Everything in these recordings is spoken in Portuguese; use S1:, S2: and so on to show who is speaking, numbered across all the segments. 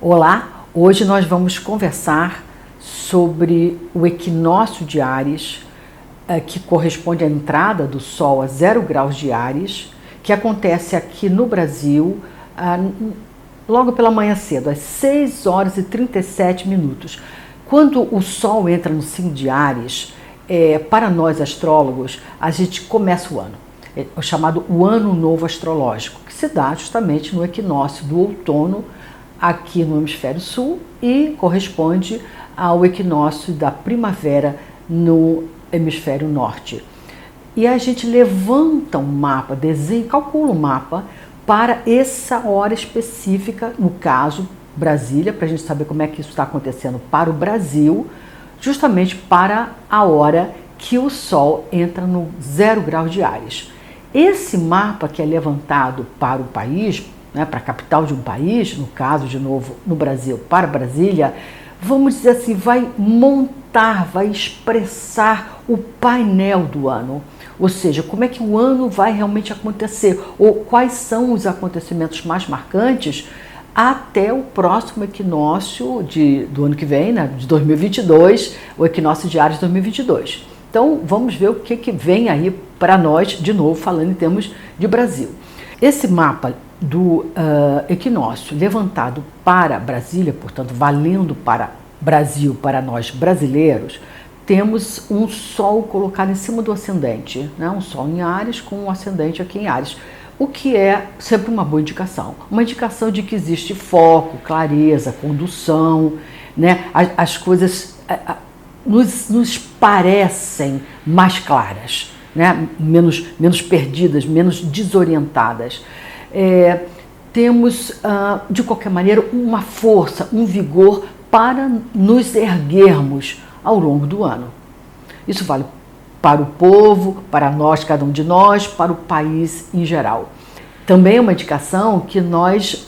S1: Olá, hoje nós vamos conversar sobre o equinócio de Áries, que corresponde à entrada do Sol a 0 graus de Áries, que acontece aqui no Brasil logo pela manhã cedo, às 6 horas e 37 minutos. Quando o Sol entra no signo de Áries, para nós astrólogos, a gente começa o ano. É o chamado o Ano Novo Astrológico, que se dá justamente no equinócio do outono, aqui no hemisfério sul, e corresponde ao equinócio da primavera no hemisfério norte. E a gente levanta um mapa, desenha, calcula um mapa para essa hora específica, no caso Brasília, para a gente saber como é que isso está acontecendo para o Brasil, justamente para a hora que o Sol entra no 0 grau de Áries. Esse mapa que é levantado para o país, para a capital de um país, no caso, de novo, no Brasil, para Brasília, vamos dizer assim, vai montar, vai expressar o painel do ano. Ou seja, como é que o ano vai realmente acontecer, ou quais são os acontecimentos mais marcantes até o próximo equinócio do ano que vem, de 2022, o equinócio de Áries 2022. Então, vamos ver o que vem aí para nós, de novo, falando em termos de Brasil. Esse mapa do equinócio levantado para Brasília, portanto, valendo para Brasil, para nós brasileiros, temos um Sol colocado em cima do ascendente, um Sol em Áries com um ascendente aqui em Áries, o que é sempre uma boa indicação. Uma indicação de que existe foco, clareza, condução, as coisas nos parecem mais claras, menos perdidas, menos desorientadas. Temos, de qualquer maneira, uma força, um vigor para nos erguermos ao longo do ano. Isso vale para o povo, para nós, cada um de nós, para o país em geral. Também é uma indicação que nós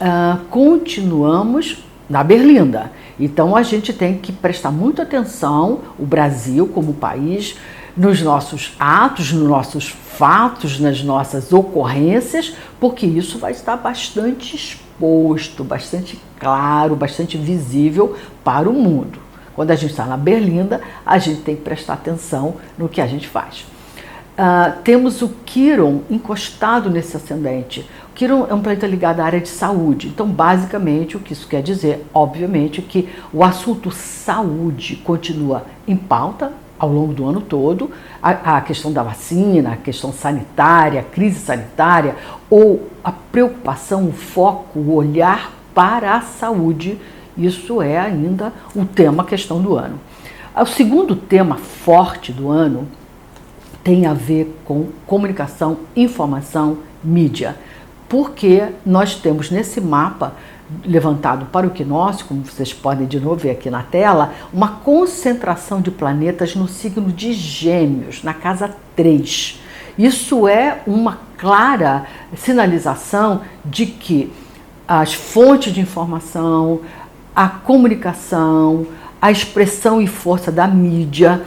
S1: continuamos na berlinda. Então a gente tem que prestar muita atenção, o Brasil como país, nos nossos atos, nos nossos fatos, nas nossas ocorrências, porque isso vai estar bastante exposto, bastante claro, bastante visível para o mundo. Quando a gente está na berlinda, a gente tem que prestar atenção no que a gente faz. Temos o Quirón encostado nesse ascendente. O Quirón é um planeta ligado à área de saúde. Então, basicamente, o que isso quer dizer? Obviamente que o assunto saúde continua em pauta ao longo do ano todo. A questão da vacina, a questão sanitária, a crise sanitária, ou a preocupação, o foco, o olhar para a saúde, isso é ainda o tema, a questão do ano. O segundo tema forte do ano tem a ver com comunicação, informação, mídia, porque nós temos nesse mapa levantado para o equinócio, como vocês podem de novo ver aqui na tela, uma concentração de planetas no signo de Gêmeos, na casa 3. Isso é uma clara sinalização de que as fontes de informação, a comunicação, a expressão e força da mídia,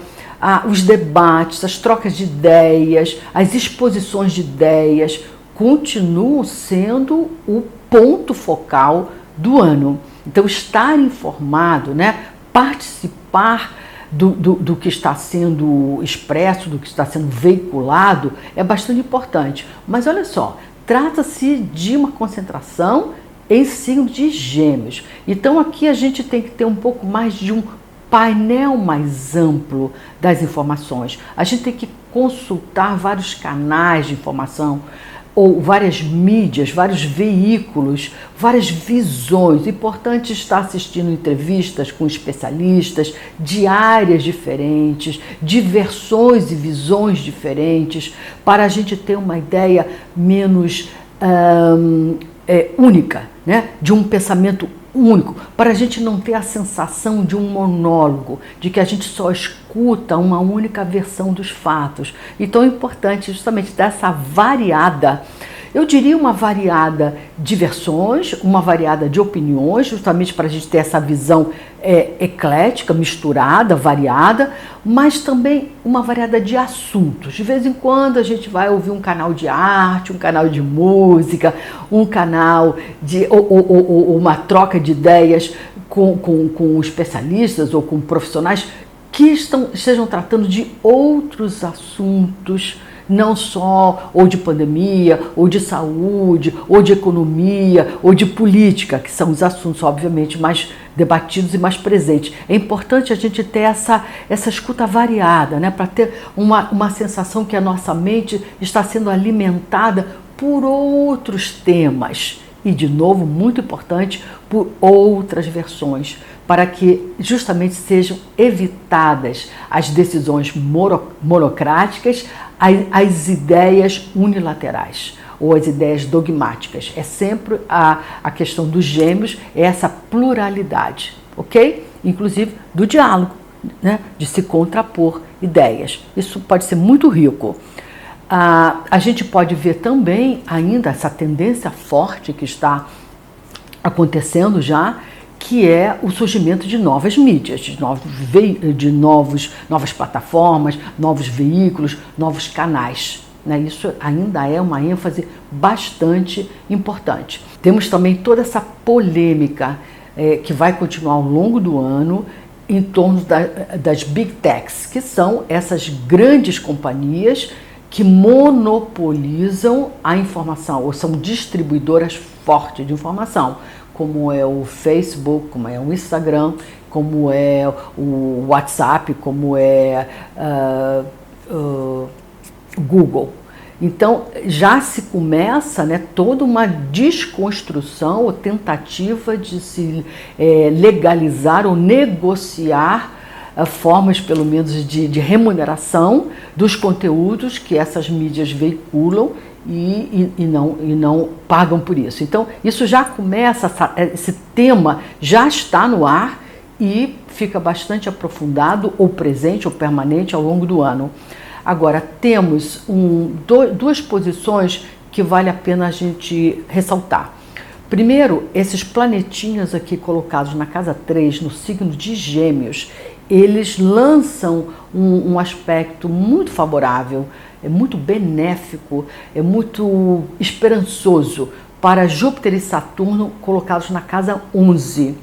S1: os debates, as trocas de ideias, as exposições de ideias continuam sendo o ponto focal do ano. Então, estar informado, participar do que está sendo expresso, do que está sendo veiculado, é bastante importante. Mas olha só, trata-se de uma concentração em signo de Gêmeos. Então, aqui a gente tem que ter um pouco mais de um painel mais amplo das informações. A gente tem que consultar vários canais de informação, ou várias mídias, vários veículos, várias visões. Importante estar assistindo entrevistas com especialistas de áreas diferentes, de versões e visões diferentes, para a gente ter uma ideia menos única, de um pensamento único, para a gente não ter a sensação de um monólogo, de que a gente só escuta uma única versão dos fatos. Então é importante justamente dar essa variada. Eu diria uma variada de versões, uma variada de opiniões, justamente para a gente ter essa visão eclética, misturada, variada, mas também uma variada de assuntos. De vez em quando a gente vai ouvir um canal de arte, um canal de música, um canal de ou uma troca de ideias com especialistas ou com profissionais que estejam tratando de outros assuntos, não só ou de pandemia, ou de saúde, ou de economia, ou de política, que são os assuntos, obviamente, mais debatidos e mais presentes. É importante a gente ter essa escuta variada, né, para ter uma sensação que a nossa mente está sendo alimentada por outros temas. E, de novo, muito importante, por outras versões, para que justamente sejam evitadas as decisões monocráticas, as ideias unilaterais ou as ideias dogmáticas. É sempre a questão dos gêmeos, é essa pluralidade, ok? Inclusive do diálogo, né? De se contrapor ideias. Isso pode ser muito rico. A gente pode ver também ainda essa tendência forte que está acontecendo já, que é o surgimento de novas mídias, de novas plataformas, novos veículos, novos canais. Né? Isso ainda é uma ênfase bastante importante. Temos também toda essa polêmica que vai continuar ao longo do ano em torno das Big Techs, que são essas grandes companhias que monopolizam a informação, ou são distribuidoras fortes de informação, como é o Facebook, como é o Instagram, como é o WhatsApp, como é Google. Então, já se começa, né, toda uma desconstrução ou tentativa de se legalizar ou negociar formas, pelo menos, de remuneração dos conteúdos que essas mídias veiculam e não pagam por isso. Então, isso já começa, esse tema já está no ar e fica bastante aprofundado, ou presente, ou permanente ao longo do ano. Agora, temos duas posições que vale a pena a gente ressaltar. Primeiro, esses planetinhas aqui colocados na casa 3, no signo de Gêmeos, eles lançam um aspecto muito favorável, é muito benéfico, é muito esperançoso para Júpiter e Saturno colocados na casa 11.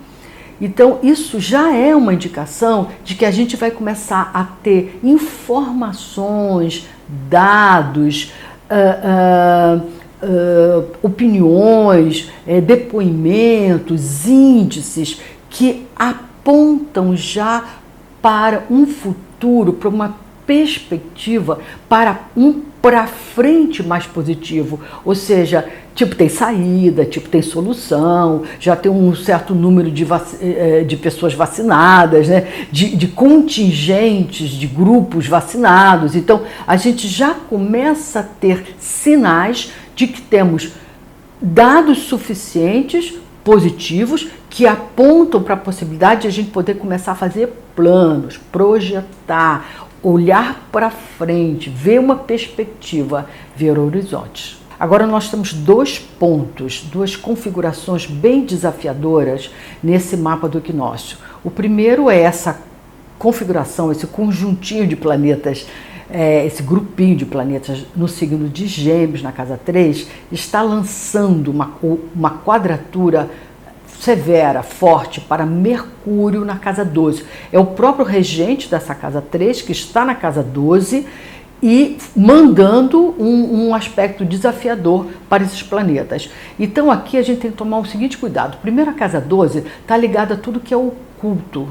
S1: Então, isso já é uma indicação de que a gente vai começar a ter informações, dados, opiniões, depoimentos, índices que apontam já para um futuro, para uma perspectiva, para frente mais positivo. Ou seja, tipo, tem saída, tipo, tem solução, já tem um certo número de pessoas vacinadas, né? de contingentes, de grupos vacinados. Então, a gente já começa a ter sinais de que temos dados suficientes, positivos, que apontam para a possibilidade de a gente poder começar a fazer planos, projetar, olhar para frente, ver uma perspectiva, ver horizontes. Agora nós temos 2 pontos, 2 configurações bem desafiadoras nesse mapa do equinócio. O primeiro é essa configuração, esse conjuntinho de planetas, esse grupinho de planetas no signo de Gêmeos, na casa 3, está lançando uma quadratura severa, forte, para Mercúrio na casa 12. É o próprio regente dessa casa 3 que está na casa 12 e mandando um aspecto desafiador para esses planetas. Então aqui a gente tem que tomar o seguinte cuidado. Primeiro, a casa 12 está ligada a tudo que é oculto,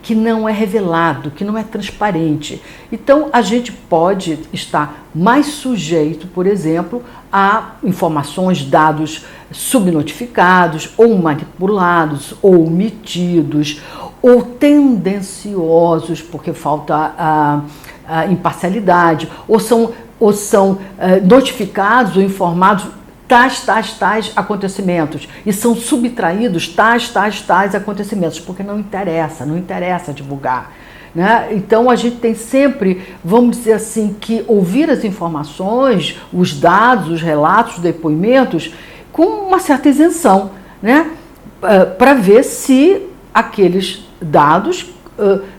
S1: que não é revelado, que não é transparente. Então, a gente pode estar mais sujeito, por exemplo, a informações, dados subnotificados, ou manipulados, ou omitidos, ou tendenciosos, porque falta a imparcialidade, ou são notificados ou informados tais acontecimentos, e são subtraídos tais acontecimentos, porque não interessa divulgar. né? Então a gente tem sempre, vamos dizer assim, que ouvir as informações, os dados, os relatos, os depoimentos com uma certa isenção, né? Para ver se aqueles dados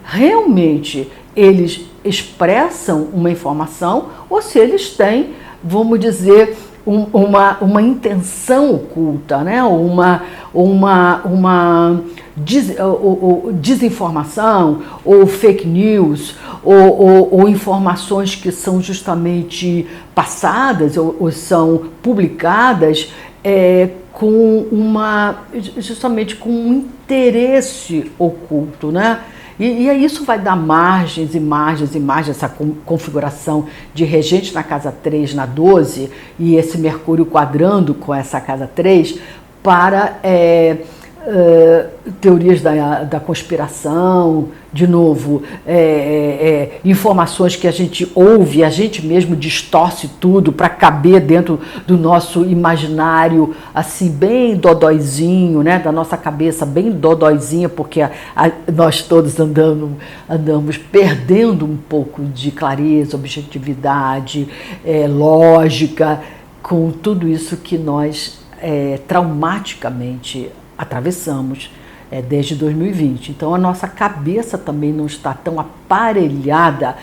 S1: realmente eles expressam uma informação ou se eles têm, vamos dizer, uma intenção oculta, né? uma desinformação ou fake news ou informações que são justamente passadas ou são publicadas justamente com um interesse oculto, né? E aí isso vai dar margens e margens e margens, essa configuração de regente na casa 3, na 12, e esse Mercúrio quadrando com essa casa 3, para teorias da conspiração, de novo, informações que a gente ouve, a gente mesmo distorce tudo para caber dentro do nosso imaginário, assim, bem dodóizinho, né? Da nossa cabeça bem dodóizinha, porque nós todos andamos perdendo um pouco de clareza, objetividade, lógica, com tudo isso que nós traumaticamente atravessamos desde 2020. Então a nossa cabeça também não está tão aparelhada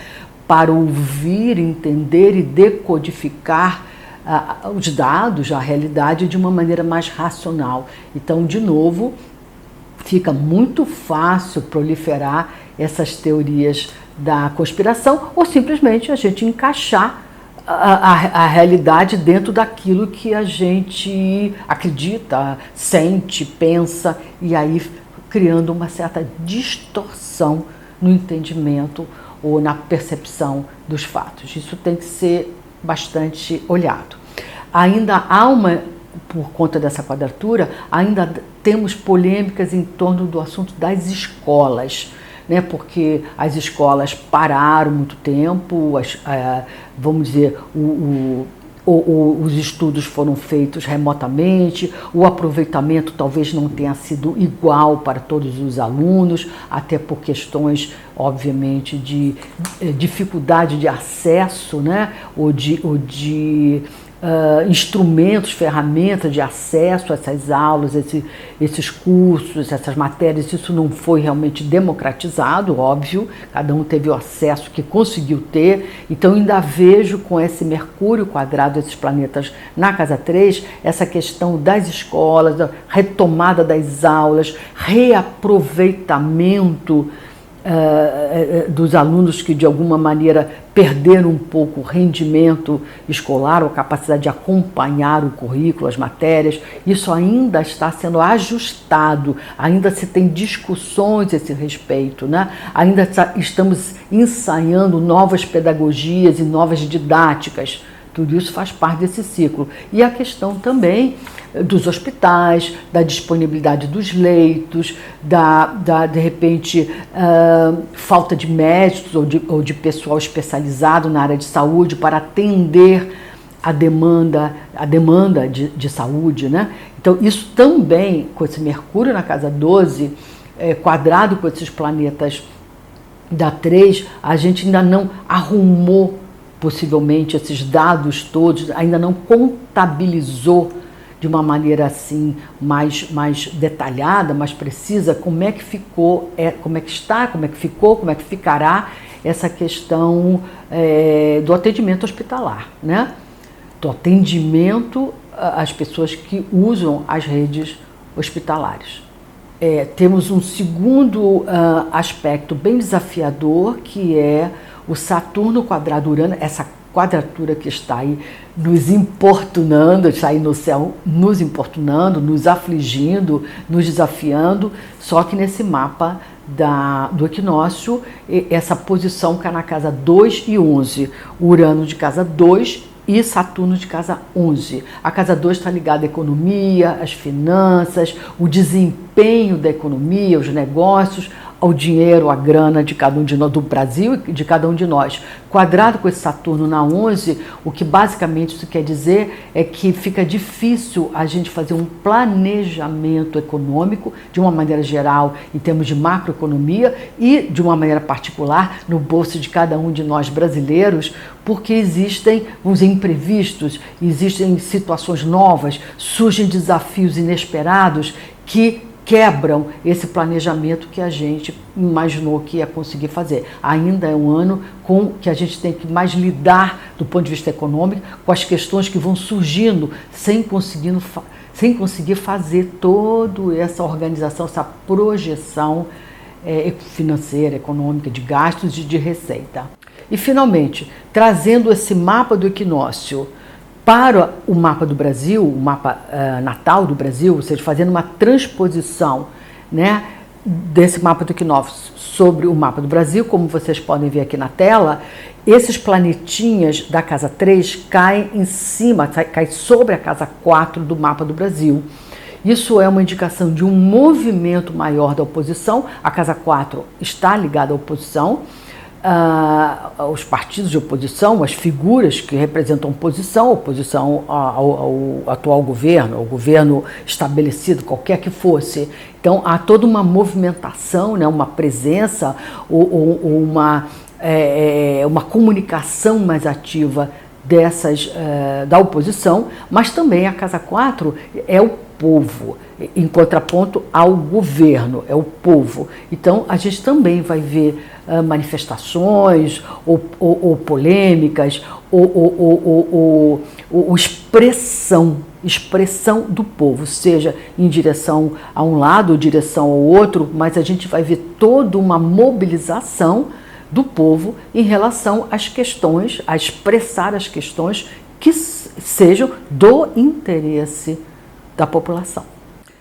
S1: para ouvir, entender e decodificar os dados, a realidade de uma maneira mais racional. Então, de novo, fica muito fácil proliferar essas teorias da conspiração ou simplesmente a gente encaixar a realidade dentro daquilo que a gente acredita, sente, pensa, e aí criando uma certa distorção no entendimento ou na percepção dos fatos. Isso tem que ser bastante olhado. Ainda há por conta dessa quadratura, ainda temos polêmicas em torno do assunto das escolas, né? Porque as escolas pararam muito tempo, vamos dizer, os estudos foram feitos remotamente, o aproveitamento talvez não tenha sido igual para todos os alunos, até por questões, obviamente, de dificuldade de acesso, né? ou de instrumentos, ferramentas de acesso a essas aulas, esses cursos, essas matérias. Isso não foi realmente democratizado, óbvio, cada um teve o acesso que conseguiu ter. Então ainda vejo com esse Mercúrio quadrado, esses planetas na casa 3, essa questão das escolas, da retomada das aulas, reaproveitamento dos alunos que de alguma maneira perderam um pouco o rendimento escolar ou capacidade de acompanhar o currículo, as matérias. Isso ainda está sendo ajustado, ainda se tem discussões a esse respeito, né? Ainda estamos ensaiando novas pedagogias e novas didáticas. Tudo isso faz parte desse ciclo. E a questão também dos hospitais, da disponibilidade dos leitos, de repente, falta de médicos ou de pessoal especializado na área de saúde para atender a demanda de saúde, né? Então, isso também, com esse Mercúrio na casa 12, quadrado com esses planetas da 3, a gente ainda não arrumou possivelmente esses dados todos, ainda não contabilizou de uma maneira assim mais detalhada, mais precisa, como é que ficou, como é que está, como é que ficou, como é que ficará essa questão do atendimento hospitalar, né? Do atendimento às pessoas que usam as redes hospitalares. Temos um segundo aspecto bem desafiador, que é o Saturno quadrado Urano, essa quadratura que está aí nos importunando, está aí no céu nos importunando, nos afligindo, nos desafiando, só que nesse mapa do equinócio, essa posição cai na casa 2 e 11, Urano de casa 2 e Saturno de casa 11. A casa 2 está ligada à economia, às finanças, o desempenho da economia, os negócios, ao dinheiro, à grana de cada um de nós, do Brasil e de cada um de nós. Quadrado com esse Saturno na 11, o que basicamente isso quer dizer é que fica difícil a gente fazer um planejamento econômico, de uma maneira geral, em termos de macroeconomia e, de uma maneira particular, no bolso de cada um de nós brasileiros, porque existem, vamos dizer, imprevistos, existem situações novas, surgem desafios inesperados que quebram esse planejamento que a gente imaginou que ia conseguir fazer. Ainda é um ano com que a gente tem que mais lidar do ponto de vista econômico com as questões que vão surgindo sem conseguir fazer toda essa organização, essa projeção financeira, econômica, de gastos e de receita. E, finalmente, trazendo esse mapa do equinócio para o mapa do Brasil, o mapa natal do Brasil, ou seja, fazendo uma transposição, né, desse mapa do equinócio sobre o mapa do Brasil, como vocês podem ver aqui na tela, esses planetinhas da casa 3 caem em cima, caem sobre a casa 4 do mapa do Brasil. Isso é uma indicação de um movimento maior da oposição. A casa 4 está ligada à oposição, os partidos de oposição, as figuras que representam oposição ao atual governo, ao governo estabelecido, qualquer que fosse. Então, há toda uma movimentação, né, uma presença, uma comunicação mais ativa da oposição, mas também a casa 4 é o povo, em contraponto ao governo, é o povo. Então, a gente também vai ver manifestações ou polêmicas ou expressão do povo, seja em direção a um lado ou direção ao outro, mas a gente vai ver toda uma mobilização do povo em relação às questões, a expressar as questões que sejam do interesse da população.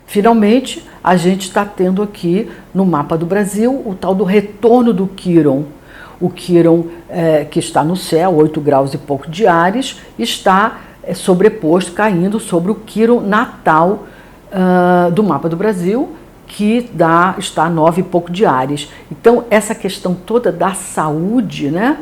S1: Finalmente, a gente está tendo aqui no mapa do Brasil o tal do retorno do Quirón. O Quirón, que está no céu, 8 graus e pouco de Áries, está sobreposto, caindo sobre o Quirón natal do mapa do Brasil, que está a 9 e pouco de Áries. Então, essa questão toda da saúde, né,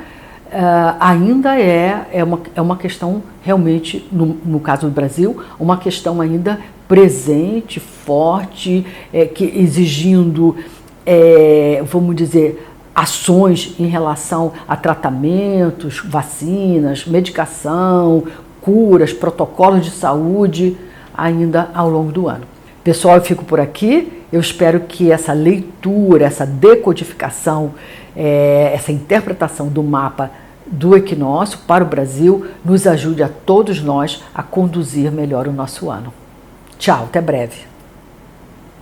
S1: ainda é uma questão realmente, no caso do Brasil, uma questão ainda presente, forte, que exigindo, vamos dizer, ações em relação a tratamentos, vacinas, medicação, curas, protocolos de saúde, ainda ao longo do ano. Pessoal, eu fico por aqui. Eu espero que essa leitura, essa decodificação, essa interpretação do mapa do equinócio para o Brasil nos ajude a todos nós a conduzir melhor o nosso ano. Tchau, até breve.